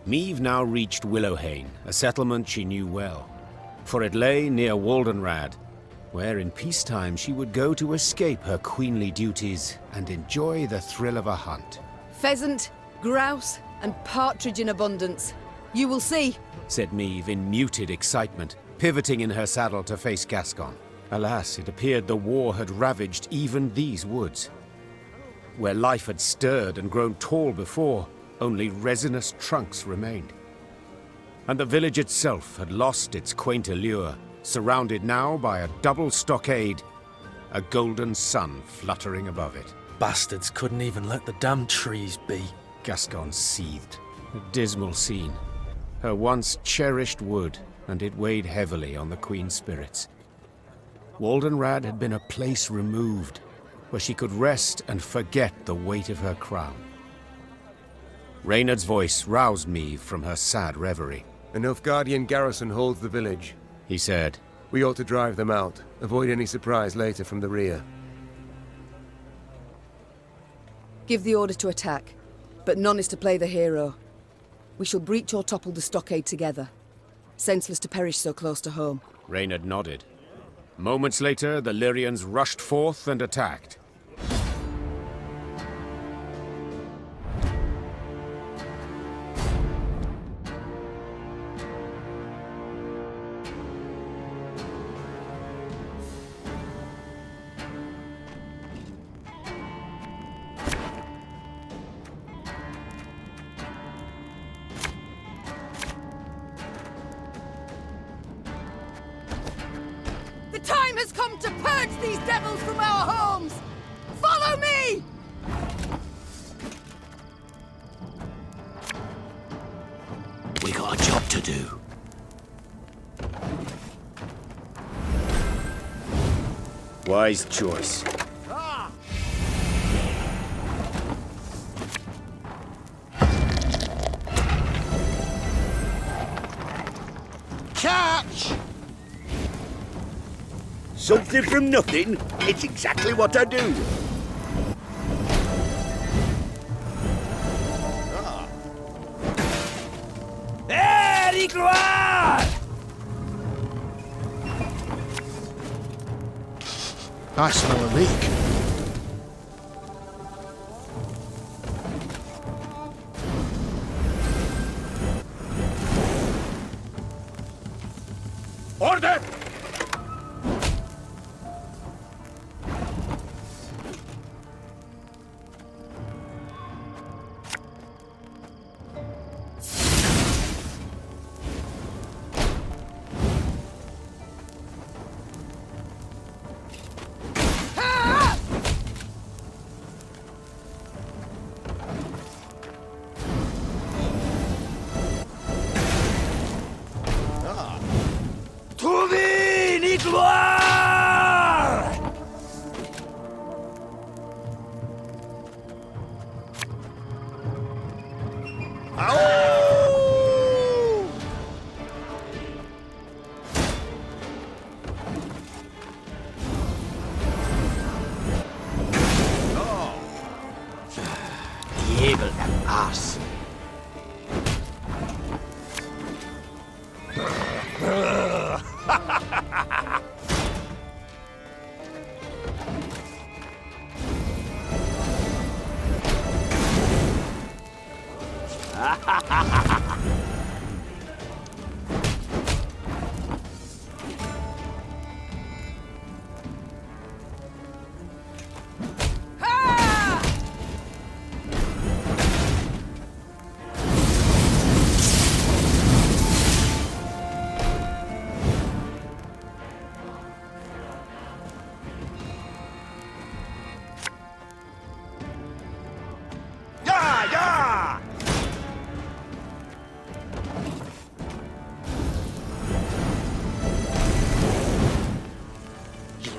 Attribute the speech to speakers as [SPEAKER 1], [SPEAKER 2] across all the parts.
[SPEAKER 1] Meve now reached Willowhain, a settlement she knew well, for it lay near Waldenrad, where in peacetime she would go to escape her queenly duties and enjoy the thrill of a hunt.
[SPEAKER 2] Pheasant, grouse, and partridge in abundance. You will see,
[SPEAKER 1] said Meve in muted excitement, pivoting in her saddle to face Gascon. Alas, it appeared the war had ravaged even these woods. Where life had stirred and grown tall before, only resinous trunks remained. And the village itself had lost its quaint allure, surrounded now by a double stockade, a golden sun fluttering above it.
[SPEAKER 3] Bastards couldn't even let the damn trees be.
[SPEAKER 1] Gascon seethed. A dismal scene. Her once cherished wood, and it weighed heavily on the Queen's spirits. Waldenrad had been a place removed, where she could rest and forget the weight of her crown. Reynard's voice roused Meve from her sad reverie.
[SPEAKER 4] A Nilfgaardian garrison holds the village,
[SPEAKER 1] he said.
[SPEAKER 4] We ought to drive them out, avoid any surprise later from the rear.
[SPEAKER 2] give the order to attack, but none is to play the hero. We shall breach or topple the stockade together. Senseless to perish so close to home.
[SPEAKER 1] Reynard nodded. Moments later, the Lyrians rushed forth and attacked.
[SPEAKER 2] The time has come to purge these devils from our homes! Follow me!
[SPEAKER 5] We got a job to do.
[SPEAKER 1] Wise choice.
[SPEAKER 5] Catch! Something from nothing? It's exactly what I do. There, gloire!
[SPEAKER 6] I smell a leak.
[SPEAKER 5] Order!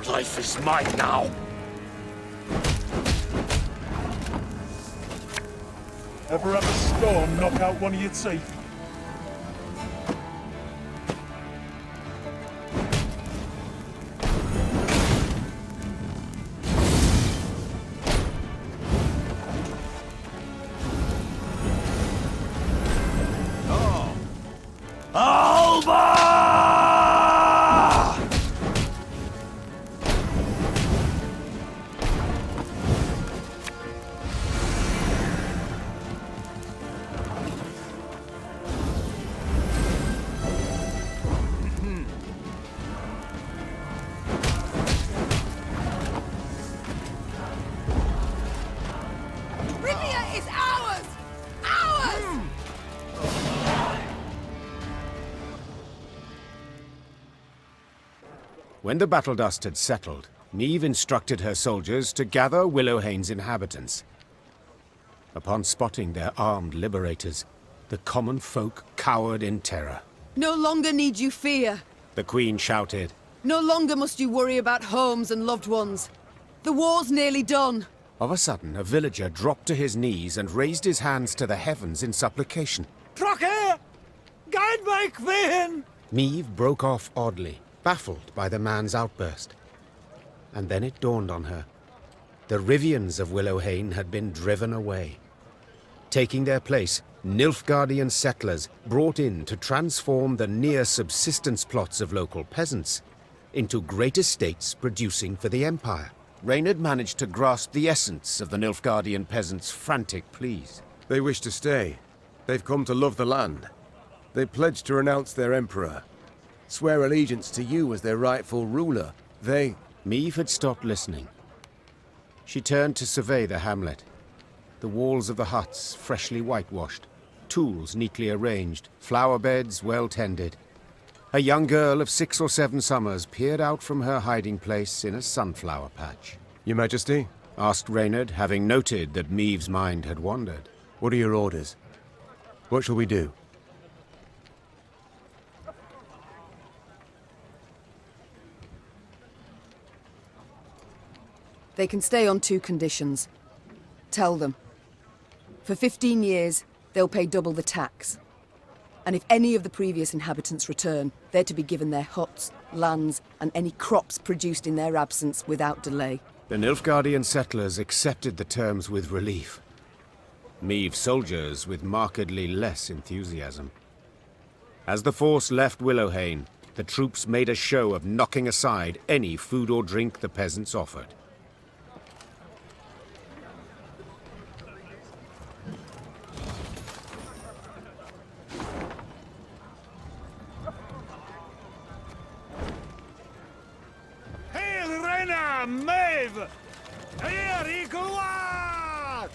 [SPEAKER 5] Life is mine now.
[SPEAKER 7] Ever have a storm knock out one of your teeth?
[SPEAKER 2] Rivia is ours! Ours!
[SPEAKER 1] When the battle dust had settled, Niamh instructed her soldiers to gather Willowhane's inhabitants. Upon spotting their armed liberators, the common folk cowered in terror.
[SPEAKER 2] No longer need you fear.
[SPEAKER 1] The Queen shouted.
[SPEAKER 2] No longer must you worry about homes and loved ones. The war's nearly done.
[SPEAKER 1] Of a sudden, a villager dropped to his knees and raised his hands to the heavens in supplication.
[SPEAKER 5] Crocker! Guide my queen!
[SPEAKER 1] Niamh broke off oddly, baffled by the man's outburst. And then it dawned on her. The Rivians of Willowhane had been driven away. Taking their place, Nilfgaardian settlers brought in to transform the near-subsistence plots of local peasants into great estates producing for the Empire. Reynard managed to grasp the essence of the Nilfgaardian peasants' frantic pleas.
[SPEAKER 4] They wish to stay. They've come to love the land. They pledged to renounce their emperor, swear allegiance to you as their rightful ruler.
[SPEAKER 1] Niamh had stopped listening. She turned to survey the hamlet. The walls of the huts freshly whitewashed, tools neatly arranged, flower beds well tended. A young girl of 6 or 7 summers peered out from her hiding place in a sunflower patch.
[SPEAKER 4] Your Majesty,
[SPEAKER 1] Asked Reynard, having noted that Niamh's mind had wandered.
[SPEAKER 4] what are your orders? What shall we do?
[SPEAKER 2] They can stay on 2 conditions. Tell them. For 15 years, they'll pay double the tax. And if any of the previous inhabitants return, they're to be given their huts, lands, and any crops produced in their absence without delay.
[SPEAKER 1] The Nilfgaardian settlers accepted the terms with relief. Niamh's soldiers with markedly less enthusiasm. As the force left Willowhane, the troops made a show of knocking aside any food or drink the peasants offered.
[SPEAKER 5] Hail, Reina, Maeve! Here, Iguat!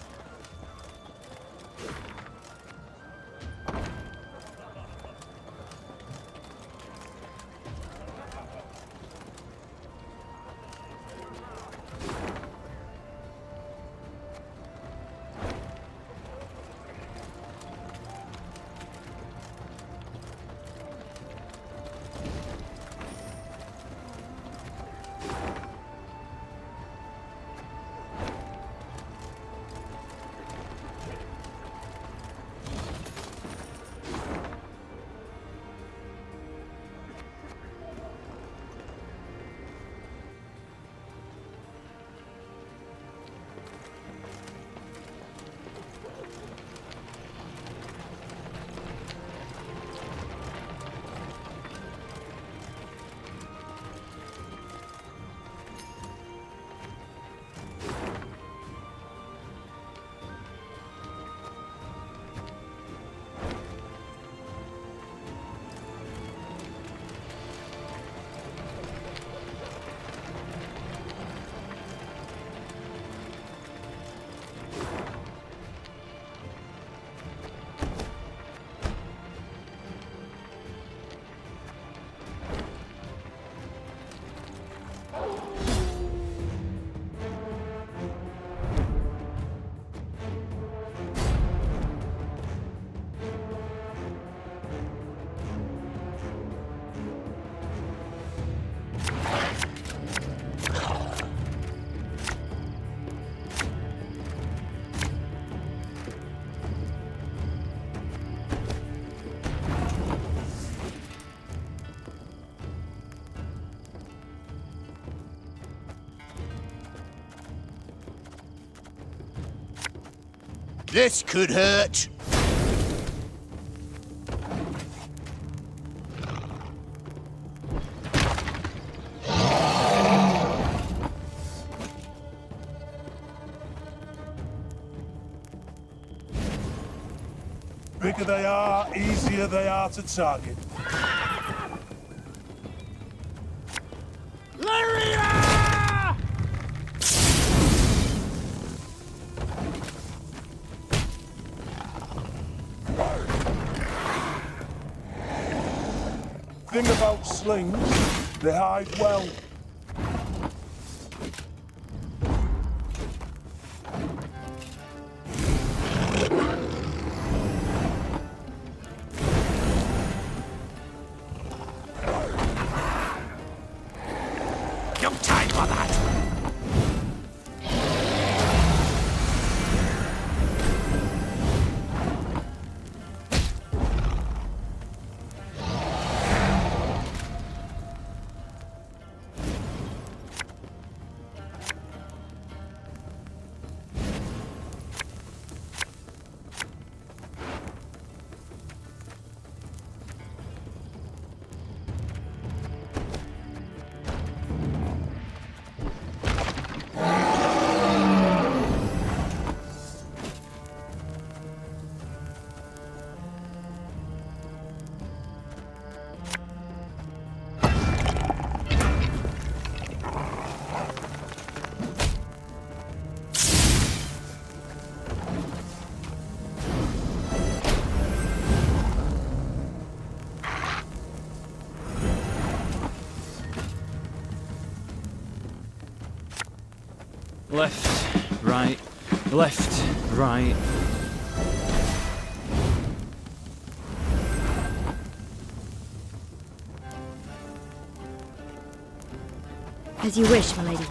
[SPEAKER 6] This could hurt.
[SPEAKER 7] bigger they are, easier they are to target. Thing about slings, they hide well.
[SPEAKER 5] No time for that!
[SPEAKER 8] Left, right, left, right.
[SPEAKER 9] As you wish, my lady.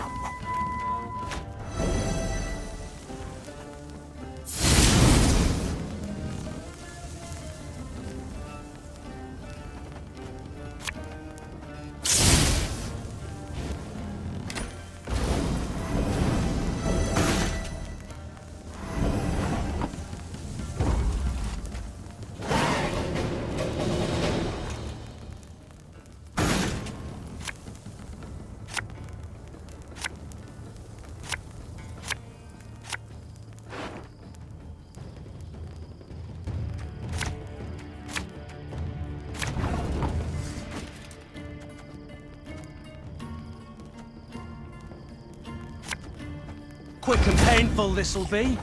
[SPEAKER 8] Quick and painful this'll be.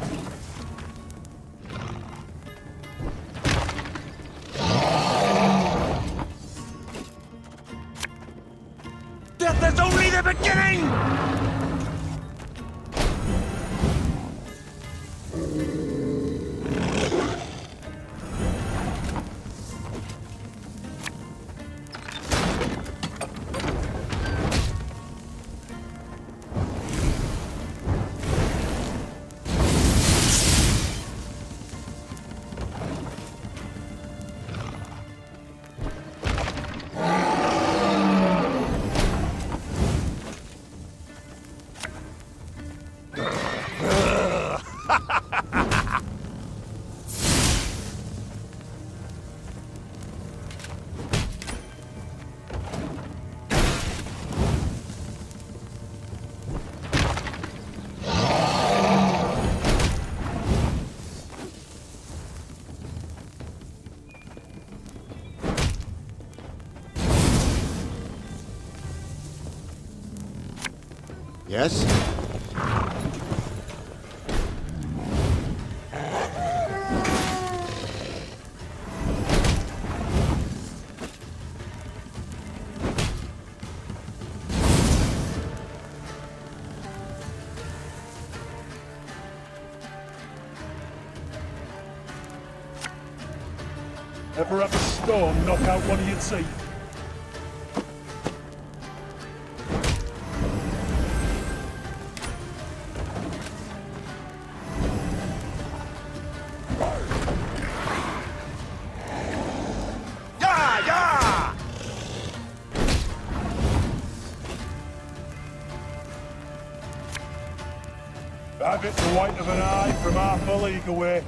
[SPEAKER 5] Death is only the beginning!
[SPEAKER 4] Yes?
[SPEAKER 7] Ever have a storm knock out one of your teeth?
[SPEAKER 5] Yeah, yeah!
[SPEAKER 7] I've hit the white of an eye from half a league away.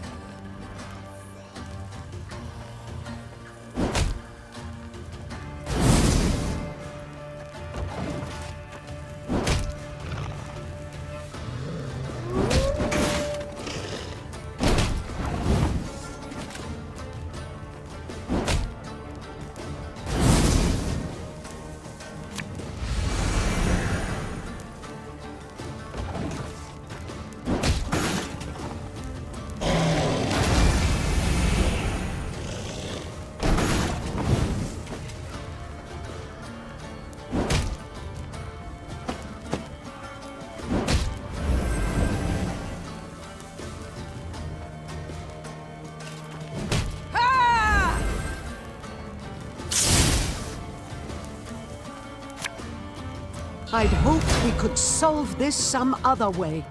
[SPEAKER 10] I'd hoped we could solve this some other way.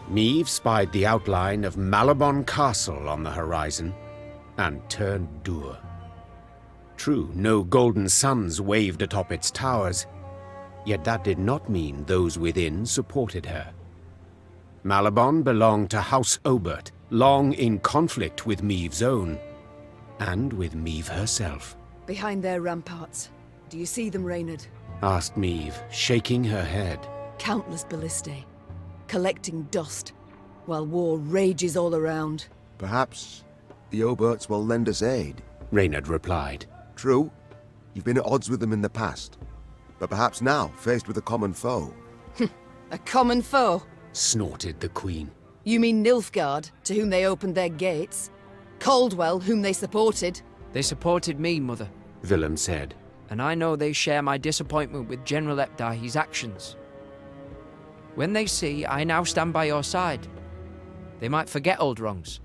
[SPEAKER 1] Meve spied the outline of Malabon Castle on the horizon and turned dour. True, no golden suns waved atop its towers, yet that did not mean those within supported her. Malabon belonged to House Obert, long in conflict with Meve's own, and with Meve herself.
[SPEAKER 2] Behind their ramparts. Do you see them, Reynard?
[SPEAKER 1] Asked Meve, shaking her head.
[SPEAKER 2] Countless ballistae, collecting dust, while war rages all around.
[SPEAKER 4] Perhaps the Oberts will lend us aid,
[SPEAKER 1] Reynard replied.
[SPEAKER 4] True, you've been at odds with them in the past, but perhaps now, faced with a common foe.
[SPEAKER 2] A common foe?
[SPEAKER 1] Snorted the Queen.
[SPEAKER 2] You mean Nilfgaard, to whom they opened their gates? Caldwell, whom they supported?
[SPEAKER 11] They supported me, Mother.
[SPEAKER 1] Willem said.
[SPEAKER 11] And I know they share my disappointment with General Epdahi's actions. When they see I now stand by your side, they might forget old wrongs.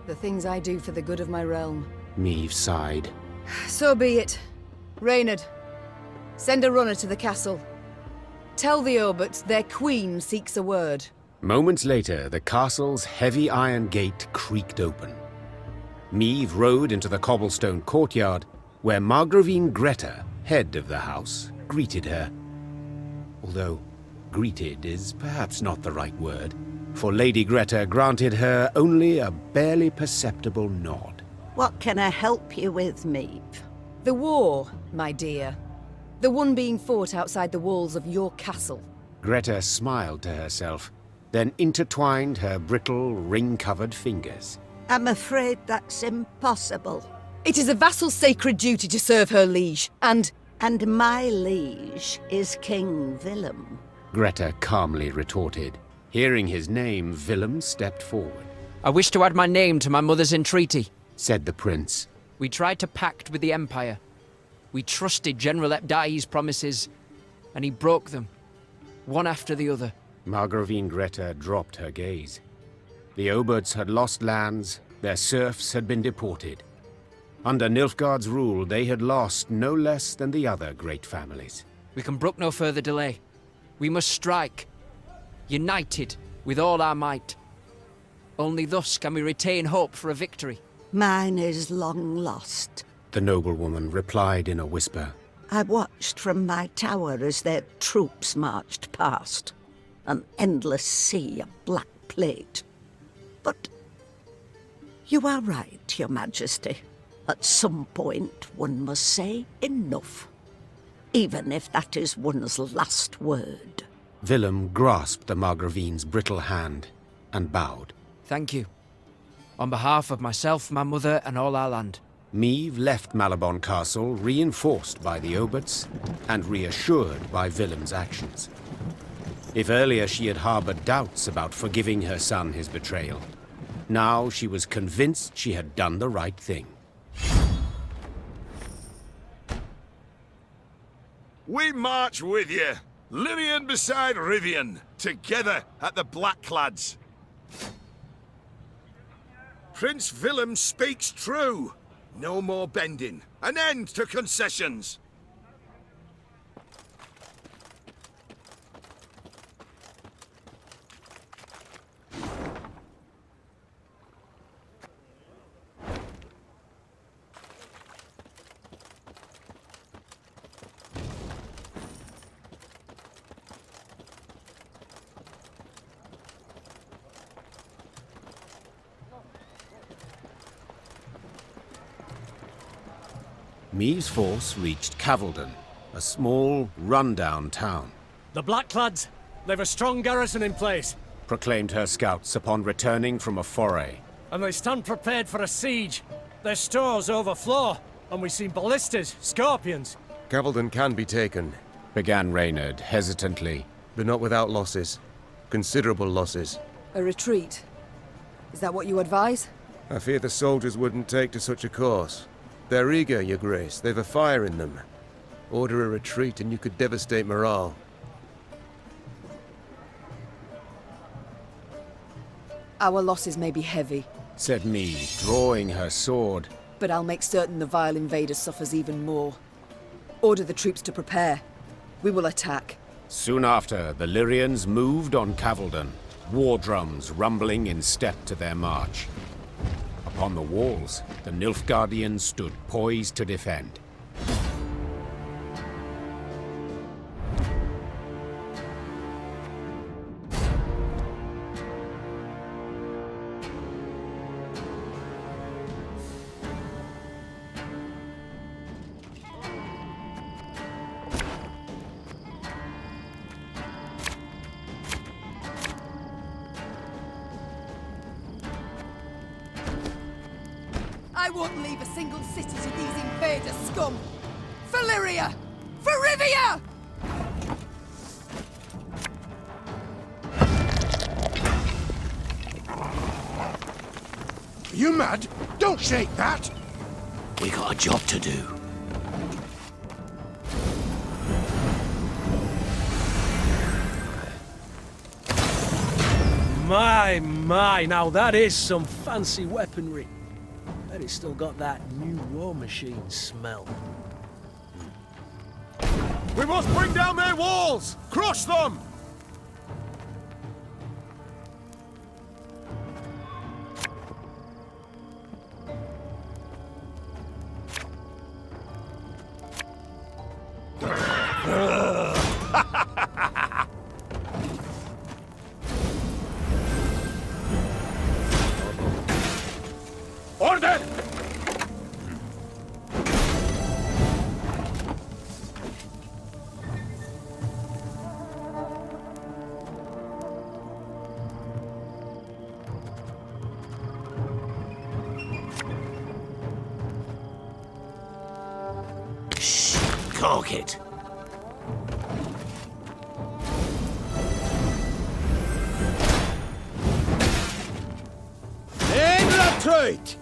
[SPEAKER 2] The things I do for the good of my realm.
[SPEAKER 1] Meve sighed.
[SPEAKER 2] So be it. Reynard, send a runner to the castle. Tell the Oberts their queen seeks a word.
[SPEAKER 1] Moments later, the castle's heavy iron gate creaked open. Meve rode into the cobblestone courtyard, where Margravine Greta, head of the house, greeted her. Although, greeted is perhaps not the right word, for Lady Greta granted her only a barely perceptible nod.
[SPEAKER 10] What can I help you with, Meve?
[SPEAKER 2] The war, my dear. The one being fought outside the walls of your castle.
[SPEAKER 1] Greta smiled to herself, then intertwined her brittle, ring-covered fingers.
[SPEAKER 10] I'm afraid that's impossible.
[SPEAKER 2] It is a vassal's sacred duty to serve her liege, and
[SPEAKER 10] my liege is King Willem.
[SPEAKER 1] Greta calmly retorted. Hearing his name, Willem stepped forward.
[SPEAKER 11] I wish to add my name to my mother's entreaty,
[SPEAKER 1] said the prince.
[SPEAKER 11] We tried to pact with the Empire. We trusted General Epdahi's promises, and he broke them, one after the other.
[SPEAKER 1] Margravine Greta dropped her gaze. The Oberts had lost lands, their serfs had been deported. Under Nilfgaard's rule, they had lost no less than the other great families.
[SPEAKER 11] We can brook no further delay. We must strike, united with all our might. Only thus can we retain hope for a victory.
[SPEAKER 10] Mine is long lost,
[SPEAKER 1] the noblewoman replied in a whisper.
[SPEAKER 10] I watched from my tower as their troops marched past. An endless sea of black plate. But you are right, Your Majesty. At some point, one must say enough. Even if that is one's last word.
[SPEAKER 1] Willem grasped the Margravine's brittle hand and bowed.
[SPEAKER 11] Thank you. On behalf of myself, my mother, and all our land.
[SPEAKER 1] Meve left Malabon Castle reinforced by the Oberts and reassured by Willem's actions. If earlier she had harbored doubts about forgiving her son his betrayal, Now she was convinced she had done the right thing.
[SPEAKER 5] We march with you, Linian beside Rivian, together at the Blackclads. Prince Willem speaks true. No more bending. An end to concessions.
[SPEAKER 1] Meave's force reached Cavaldon, a small, run-down town.
[SPEAKER 8] The Blackclads, they've a strong garrison in place.
[SPEAKER 1] Proclaimed her scouts upon returning from a foray.
[SPEAKER 8] And they stand prepared for a siege. Their stores overflow, and we've seen ballistas, scorpions.
[SPEAKER 4] Cavaldon can be taken,
[SPEAKER 1] Began Reynard hesitantly.
[SPEAKER 4] but not without losses. Considerable losses.
[SPEAKER 2] A retreat? Is that what you advise?
[SPEAKER 4] I fear the soldiers wouldn't take to such a course. They're eager, Your Grace. They've a fire in them. Order a retreat and you could devastate morale.
[SPEAKER 2] Our losses may be heavy,
[SPEAKER 1] Said Meave, drawing her sword.
[SPEAKER 2] but I'll make certain the vile invader suffers even more. Order the troops to prepare. We will attack.
[SPEAKER 1] Soon after, the Lyrians moved on Cavaldon, war drums rumbling in step to their march. Upon the walls, the Nilfgaardians stood poised to defend.
[SPEAKER 2] I won't leave a single city to these invader scum! For Lyria! For Rivia!
[SPEAKER 6] Are you mad? Don't shake that!
[SPEAKER 5] We got a job to do.
[SPEAKER 3] My, now that is some fancy weaponry. Bet it's still got that new war machine smell.
[SPEAKER 4] We must bring down their walls! Crush them!
[SPEAKER 5] Order! Shh! Cork it! In retreat!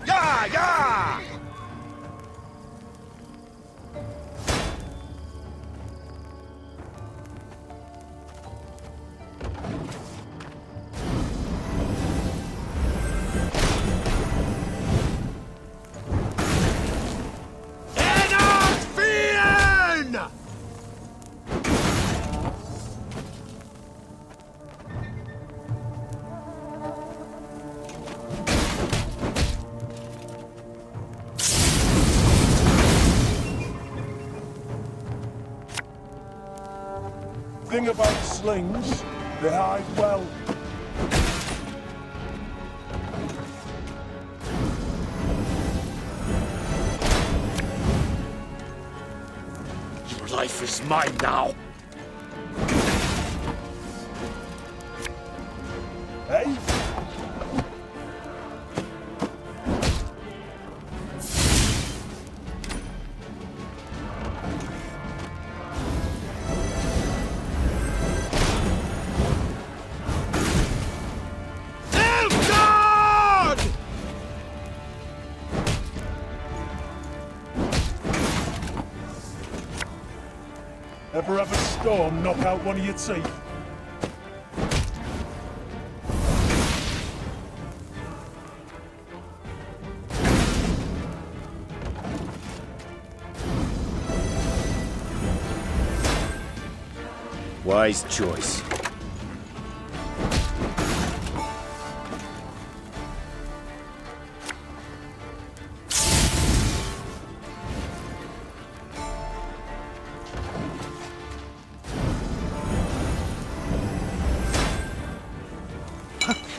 [SPEAKER 5] Yeah!
[SPEAKER 7] Thing about slings, they hide well.
[SPEAKER 5] Your life is mine now.
[SPEAKER 7] Hey? Ever have a storm knock out one of your teeth?
[SPEAKER 1] Wise choice.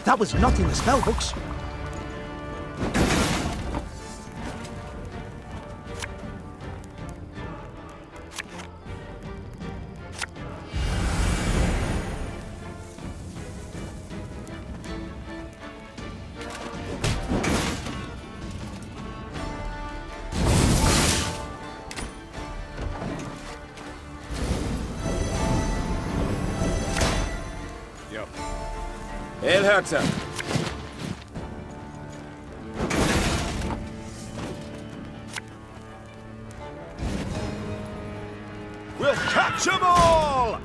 [SPEAKER 6] That was not in the spell books.
[SPEAKER 1] Elherzer!
[SPEAKER 5] We'll catch 'em all!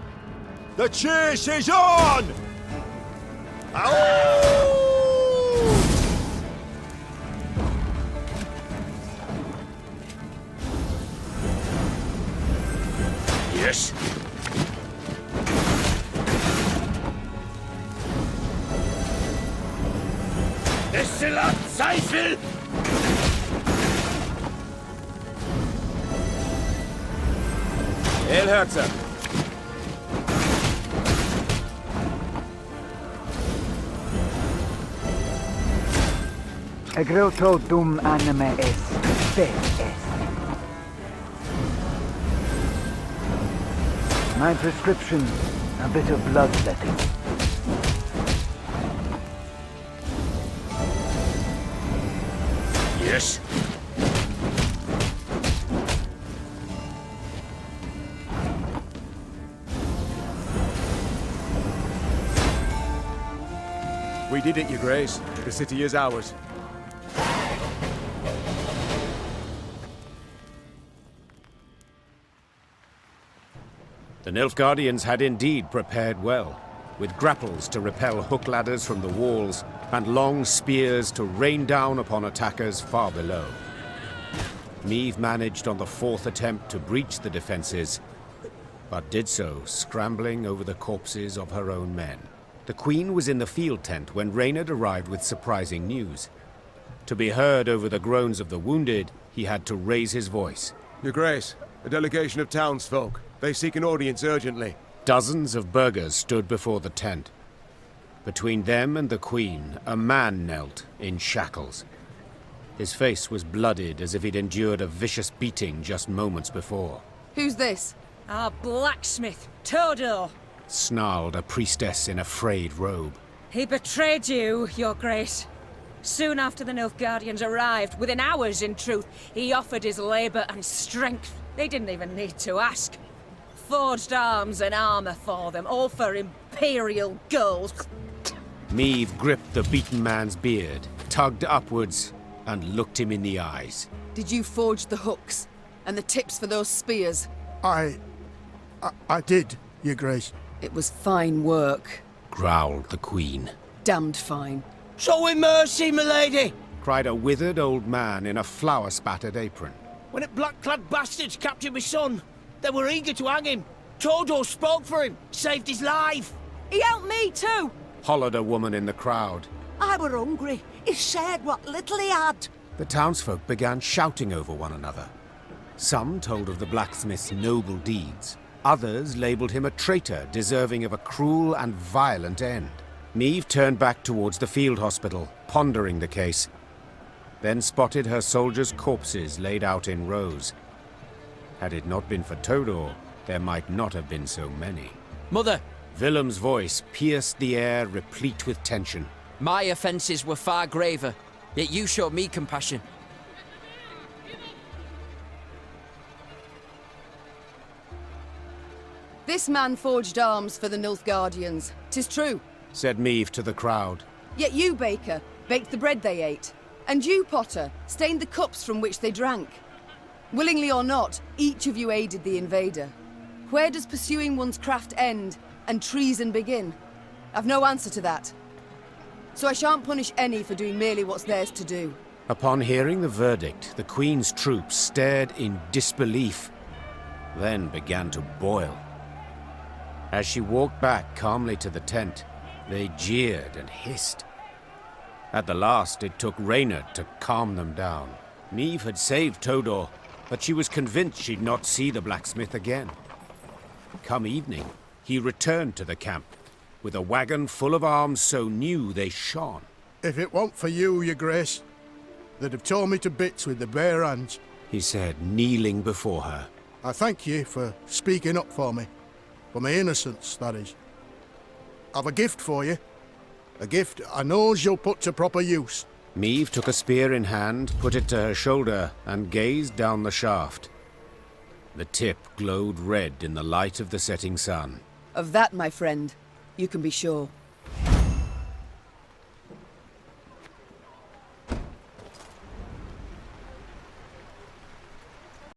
[SPEAKER 5] The chase is on! Ow! Yes. Destillat Seifel!
[SPEAKER 1] Elherzer!
[SPEAKER 12] Egroto dum anime est, be est. My prescription, a bit of bloodletting.
[SPEAKER 5] Yes.
[SPEAKER 4] We did it, Your Grace. The city is ours.
[SPEAKER 1] The Nilfgaardians had indeed prepared well, with grapples to repel hook ladders from the walls and long spears to rain down upon attackers far below. Niamh managed on the fourth attempt to breach the defenses, but did so scrambling over the corpses of her own men. The Queen was in the field tent when Reynard arrived with surprising news. To be heard over the groans of the wounded, he had to raise his voice.
[SPEAKER 4] Your Grace, a delegation of townsfolk. They seek an audience urgently.
[SPEAKER 1] Dozens of burghers stood before the tent. Between them and the Queen, a man knelt in shackles. His face was blooded as if he'd endured a vicious beating just moments before.
[SPEAKER 2] Who's this?
[SPEAKER 13] Our blacksmith, Todor.
[SPEAKER 1] Snarled a priestess in a frayed robe.
[SPEAKER 13] He betrayed you, Your Grace. Soon after the Nilfgaardians arrived, within hours in truth, he offered his labor and strength. They didn't even need to ask. Forged arms and armor for them, all for imperial gold.
[SPEAKER 1] Niamh gripped the beaten man's beard, tugged upwards, and looked him in the eyes.
[SPEAKER 2] Did you forge the hooks and the tips for those spears?
[SPEAKER 6] I did, Your Grace.
[SPEAKER 2] It was fine work.
[SPEAKER 1] Growled the Queen.
[SPEAKER 2] Damned fine.
[SPEAKER 3] Show him mercy, milady!
[SPEAKER 1] Cried a withered old man in a flour-spattered apron.
[SPEAKER 3] When the black-clad bastards captured my son, they were eager to hang him. Todor spoke for him, saved his life.
[SPEAKER 10] He helped me too.
[SPEAKER 1] Hollered a woman in the crowd.
[SPEAKER 10] I were hungry. He shared what little he had.
[SPEAKER 1] The townsfolk began shouting over one another. Some told of the blacksmith's noble deeds. Others labelled him a traitor deserving of a cruel and violent end. Niamh turned back towards the field hospital, pondering the case. Then spotted her soldiers' corpses laid out in rows. Had it not been for Todor, there might not have been so many.
[SPEAKER 11] Mother!
[SPEAKER 1] Willem's voice pierced the air replete with tension.
[SPEAKER 11] My offences were far graver, yet you showed me compassion.
[SPEAKER 2] This man forged arms for the Nilfgaardians. 'Tis true.
[SPEAKER 1] Said Niamh to the crowd.
[SPEAKER 2] Yet you, Baker, baked the bread they ate. And you, Potter, stained the cups from which they drank. Willingly or not, each of you aided the invader. Where does pursuing one's craft end and treason begin? I've no answer to that. So I shan't punish any for doing merely what's theirs to do.
[SPEAKER 1] Upon hearing the verdict, the Queen's troops stared in disbelief, then began to boil. As she walked back calmly to the tent, they jeered and hissed. At the last, it took Reynard to calm them down. Niamh had saved Todor, but she was convinced she'd not see the blacksmith again. Come evening, he returned to the camp, with a wagon full of arms so new they shone.
[SPEAKER 6] If it weren't for you, your grace, they'd have torn me to bits with their bare hands,
[SPEAKER 1] he said, kneeling before her.
[SPEAKER 6] I thank you for speaking up for me. For my innocence, that is. I've a gift for you. A gift I knows you'll put to proper use.
[SPEAKER 1] Niamh took a spear in hand, put it to her shoulder, and gazed down the shaft. The tip glowed red in the light of the setting sun.
[SPEAKER 2] Of that, my friend, you can be sure.